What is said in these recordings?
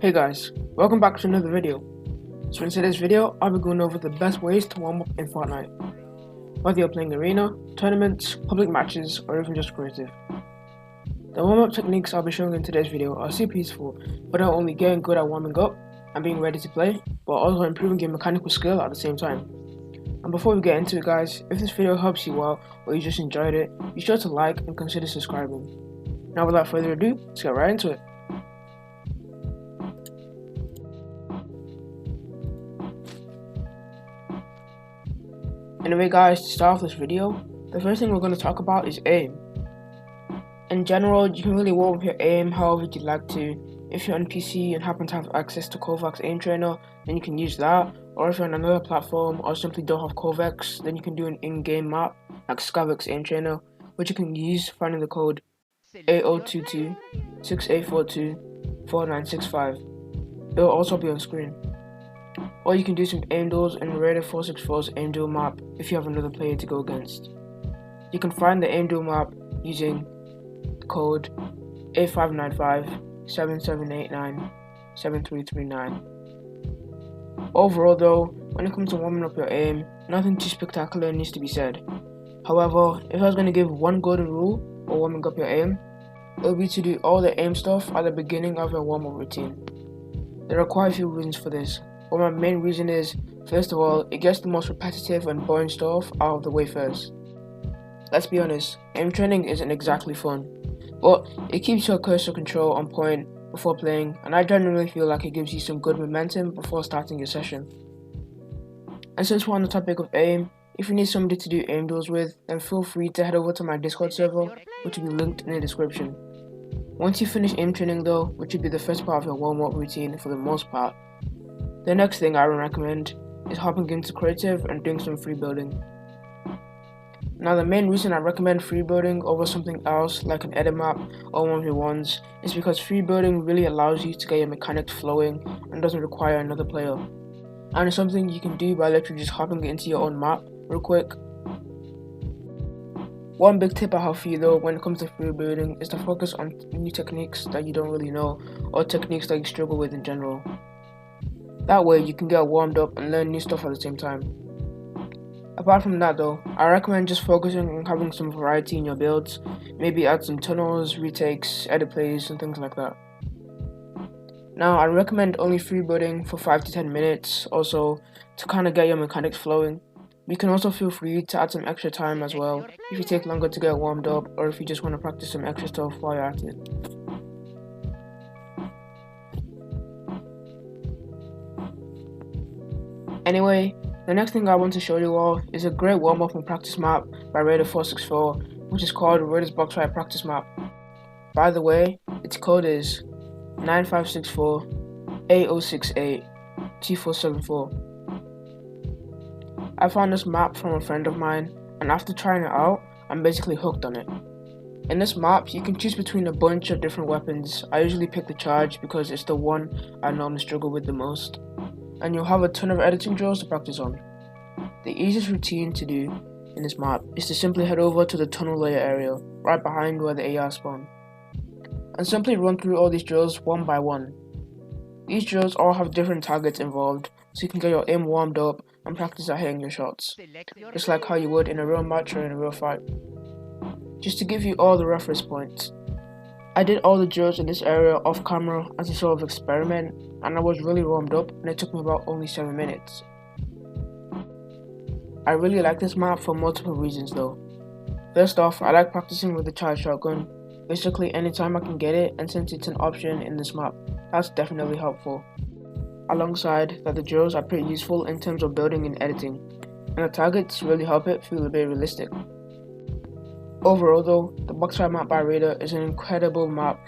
Hey guys, welcome back to another video. So in today's video, I'll be going over the best ways to warm up in Fortnite. Whether you're playing arena, tournaments, public matches, or even just creative. The warm up techniques I'll be showing in today's video are super useful for not only getting good at warming up and being ready to play, but also improving your mechanical skill at the same time. And before we get into it guys, if this video helps you out or you just enjoyed it, be sure to like and consider subscribing. Now without further ado, let's get right into it. Anyway guys, to start off this video, the first thing we're going to talk about is aim. In general, you can really warm up your aim however you'd like to. If you're on PC and happen to have access to Kovacs Aim Trainer, then you can use that. Or if you're on another platform or simply don't have Kovacs, then you can do an in-game map like Skavix Aim Trainer, which you can use finding the code 8022 6842 4965. It will also be on screen. Or you can do some aim duels in Raider 464's aim duel map if you have another player to go against. You can find the aim duel map using the code 8595 7789 7339. Overall though, when it comes to warming up your aim, nothing too spectacular needs to be said. However, if I was going to give one golden rule for warming up your aim, it would be to do all the aim stuff at the beginning of your warm-up routine. There are quite a few reasons for this. But my main reason is, first of all, it gets the most repetitive and boring stuff out of the way first. Let's be honest, aim training isn't exactly fun, but it keeps your cursor control on point before playing, and I generally feel like it gives you some good momentum before starting your session. And since we're on the topic of aim, if you need somebody to do aim duels with, then feel free to head over to my Discord server, which will be linked in the description. Once you finish aim training though, which will be the first part of your warm-up routine for the most part, the next thing I would recommend is hopping into creative and doing some free building. Now the main reason I recommend free building over something else like an edit map or 1v1s is because free building really allows you to get your mechanics flowing and doesn't require another player. And it's something you can do by literally just hopping into your own map real quick. One big tip I have for you though when it comes to free building is to focus on new techniques that you don't really know or techniques that you struggle with in general. That way you can get warmed up and learn new stuff at the same time. Apart from that though, I recommend just focusing on having some variety in your builds, maybe add some tunnels, retakes, edit plays and things like that. Now I recommend only free building for 5 to 10 minutes or so to kind of get your mechanics flowing. You can also feel free to add some extra time as well if you take longer to get warmed up or if you just want to practice some extra stuff while you're at it. Anyway, the next thing I want to show you all is a great warm-up and practice map by Raider 464, which is called Raider's Box Fight Practice Map. By the way, its code is 9564 8068 2474. I found this map from a friend of mine, and after trying it out, I'm basically hooked on it. In this map, you can choose between a bunch of different weapons. I usually pick the charge because it's the one I normally struggle with the most. And you'll have a ton of editing drills to practice on. The easiest routine to do in this map is to simply head over to the tunnel layer area, right behind where the AR spawn, and simply run through all these drills one by one. These drills all have different targets involved, so you can get your aim warmed up and practice at hitting your shots, just like how you would in a real match or in a real fight. Just to give you all the reference points, I did all the drills in this area off camera as a sort of experiment, and I was really warmed up and it took me about only 7 minutes. I really like this map for multiple reasons though. First off, I like practicing with the charge shotgun, basically anytime I can get it, and since it's an option in this map, that's definitely helpful. Alongside that, the drills are pretty useful in terms of building and editing, and the targets really help it feel a bit realistic. Overall though, the box fight map by Raider is an incredible map,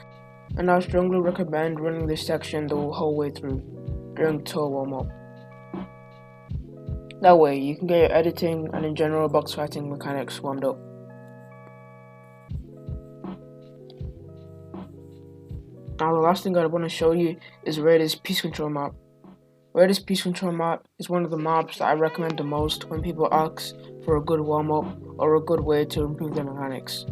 and I strongly recommend running this section the whole way through during tour warm-up. That way you can get your editing and in general box fighting mechanics warmed up. Now the last thing I want to show you is Raider's Peace Control map. Raider's Peace Control map is one of the maps that I recommend the most when people ask for a good warm-up or a good way to improve their mechanics.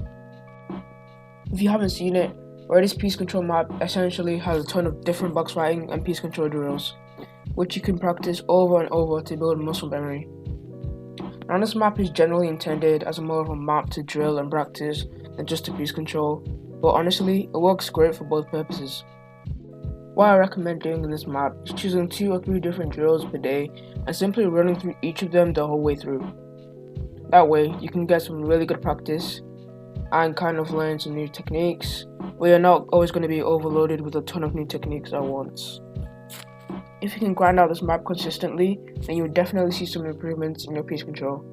If you haven't seen it, where this piece control map essentially has a ton of different box fighting and piece control drills, which you can practice over and over to build muscle memory. Now this map is generally intended as more of a map to drill and practice than just a piece control, but honestly, it works great for both purposes. What I recommend doing in this map is choosing 2 or 3 different drills per day and simply running through each of them the whole way through. That way, you can get some really good practice and kind of learn some new techniques, where you're not always going to be overloaded with a ton of new techniques at once. If you can grind out this map consistently, then you will definitely see some improvements in your piece control.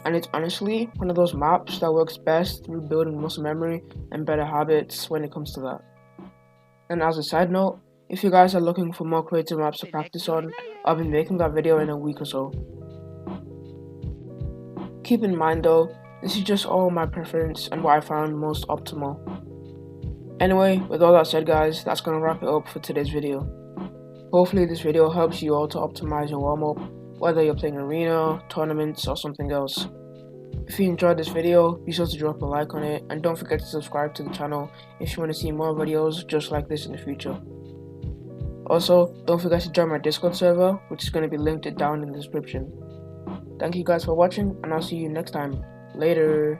And it's honestly one of those maps that works best through building muscle memory and better habits when it comes to that. And as a side note, if you guys are looking for more creative maps to practice on, I'll be making that video in a week or so. Keep in mind though, this is just all my preference and what I found most optimal. Anyway, with all that said guys, that's gonna wrap it up for today's video. Hopefully this video helps you all to optimize your warm-up, whether you're playing arena, tournaments, or something else. If you enjoyed this video, be sure to drop a like on it, and don't forget to subscribe to the channel if you want to see more videos just like this in the future. Also, don't forget to join my Discord server, which is going to be linked down in the description. Thank you guys for watching, and I'll see you next time. Later.